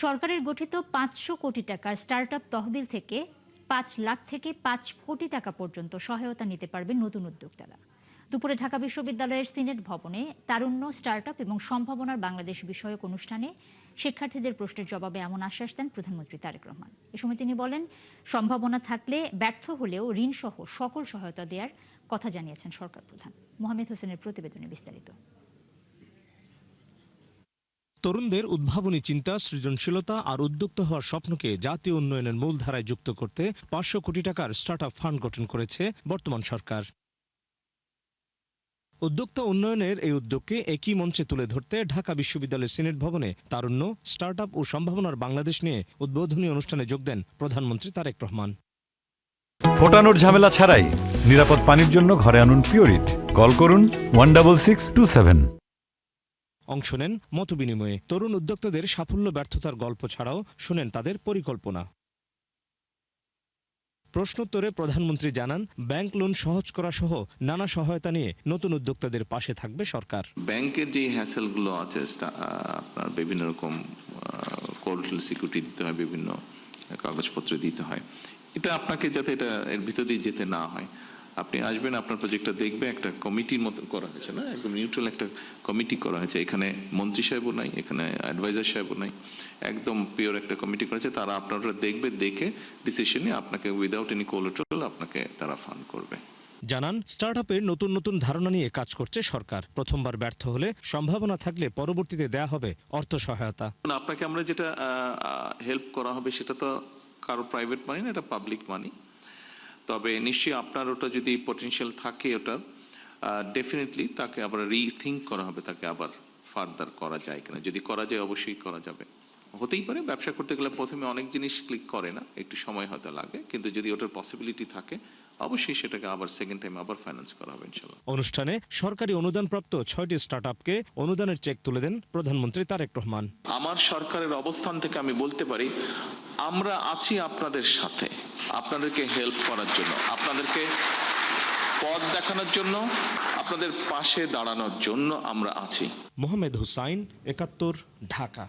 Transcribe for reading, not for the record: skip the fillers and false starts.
সরকারের গঠিত ৫০০ কোটি টাকার স্টার্টআপ তহবিল থেকে ৫ লাখ থেকে ৫ কোটি টাকা পর্যন্ত সহায়তা নিতে পারবেন নতুন উদ্যোক্তারা। দুপুরে ঢাকা বিশ্ববিদ্যালয়ের সিনেট ভবনে তারুণ্য, স্টার্টআপ এবং সম্ভাবনার বাংলাদেশ বিষয়ক অনুষ্ঠানে শিক্ষার্থীদের প্রশ্নের জবাবে এমন আশ্বাস দেন প্রধানমন্ত্রী তারেক রহমান। এ সময় তিনি বলেন, সম্ভাবনা থাকলে ব্যর্থ হলেও ঋণসহ সকল সহায়তা দেওয়ার কথা জানিয়েছেন সরকার প্রধান। মোহাম্মদ হোসেনের প্রতিবেদনে বিস্তারিত। তরুণদের উদ্ভাবনী চিন্তা, সৃজনশীলতা আর উদ্যোক্তা হওয়ার স্বপ্নকে জাতীয় উন্নয়নের মূলধারায় যুক্ত করতে ৫০০ কোটি টাকার স্টার্টআপ ফান্ড গঠন করেছে বর্তমান সরকার। উদ্যোক্তা উন্নয়নের এই উদ্যোগকে একই মঞ্চে তুলে ধরতে ঢাকা বিশ্ববিদ্যালয়ের সিনেট ভবনে তারুণ্য, স্টার্টআপ ও সম্ভাবনার বাংলাদেশ নিয়ে উদ্বোধনী অনুষ্ঠানে যোগ দেন প্রধানমন্ত্রী তারেক রহমান। ফোটানোর ঝামেলা ছাড়াই নিরাপদ পানির জন্য ঘরে আনুন পিওরিট। কল করুন 16627। অংশ নেন মতবিনিময়ে। তরুণ উদ্যোক্তাদের সাফল্য ব্যর্থতার গল্প ছাড়াও শোনেন তাদের পরিকল্পনা। প্রশ্নোত্তরে প্রধানমন্ত্রী জানান, ব্যাংক লোন সহজ করা সহ নানা সহায়তা নিয়ে নতুন উদ্যোক্তাদের পাশে থাকবে সরকার। ব্যাংকের যে হ্যাসেলগুলো আছে, আপনার বিভিন্ন রকম কোলাটারাল সিকিউরিটি দিতে হয়, বিভিন্ন কাগজপত্র দিতে হয়, এটা আপনাকে যাতে এটা এর ভিতর দিয়ে যেতে না হয়, আপনি আসবেন, আপনার প্রজেক্টটা দেখবে, একটা কমিটির মতো করা হয়েছে, না একদম নিউট্রাল একটা কমিটি করা হয়েছে। এখানে মন্ত্রী সাহেবও নাই, এখানে অ্যাডভাইজার সাহেবও নাই, একদম পিওর একটা কমিটি করা হয়েছে। তারা আপনারা দেখবে, দেখে ডিসিশনে আপনাকে উইদাউট এনি কোলাটারাল আপনাকে তারা ফান্ড করবে। জানান, স্টার্টআপের নতুন নতুন ধারণা নিয়ে কাজ করছে সরকার। প্রথমবার ব্যর্থ হলে সম্ভাবনা থাকলে পরবর্তীতে দেয়া হবে অর্থ সহায়তা। আপনাকে আমরা যেটা হেল্প করা হবে সেটা তো কারো প্রাইভেট মানি না, এটা পাবলিক মানি। তবে নিশ্চয়ই আপনার ওটা যদি পটেনশিয়াল থাকে, ওটা ডেফিনেটলি তাকে আবার রিথিঙ্ক করা হবে, তাকে আবার ফার্দার করা যায় কিনা। যদি করা যায় অবশ্যই করা যাবে। হতেই পারে ব্যবসা করতে গেলে প্রথমে অনেক জিনিস ক্লিক করে না, একটু সময় হয়তো লাগে, কিন্তু যদি ওটার পসিবিলিটি থাকে অবশ্যই সেটাকে আবার সেকেন্ড টাইম আবার ফাইন্যান্স করা হবে ইনশাআল্লাহ। অনুষ্ঠানে সরকারি অনুদানপ্রাপ্ত ৬টি স্টার্টআপকে অনুদানের চেক তুলে দেন প্রধানমন্ত্রী তারেক রহমান। আমার সরকারের অবস্থান থেকে আমি বলতে পারি, আমরা আছি আপনাদের সাথে, আপনাদেরকে হেল্প করার জন্য, আপনাদেরকে পথ দেখানোর জন্য, আপনাদের পাশে দাঁড়ানোর জন্য আমরা আছি। মোহাম্মদ হুসাইন, ৭১, ঢাকা।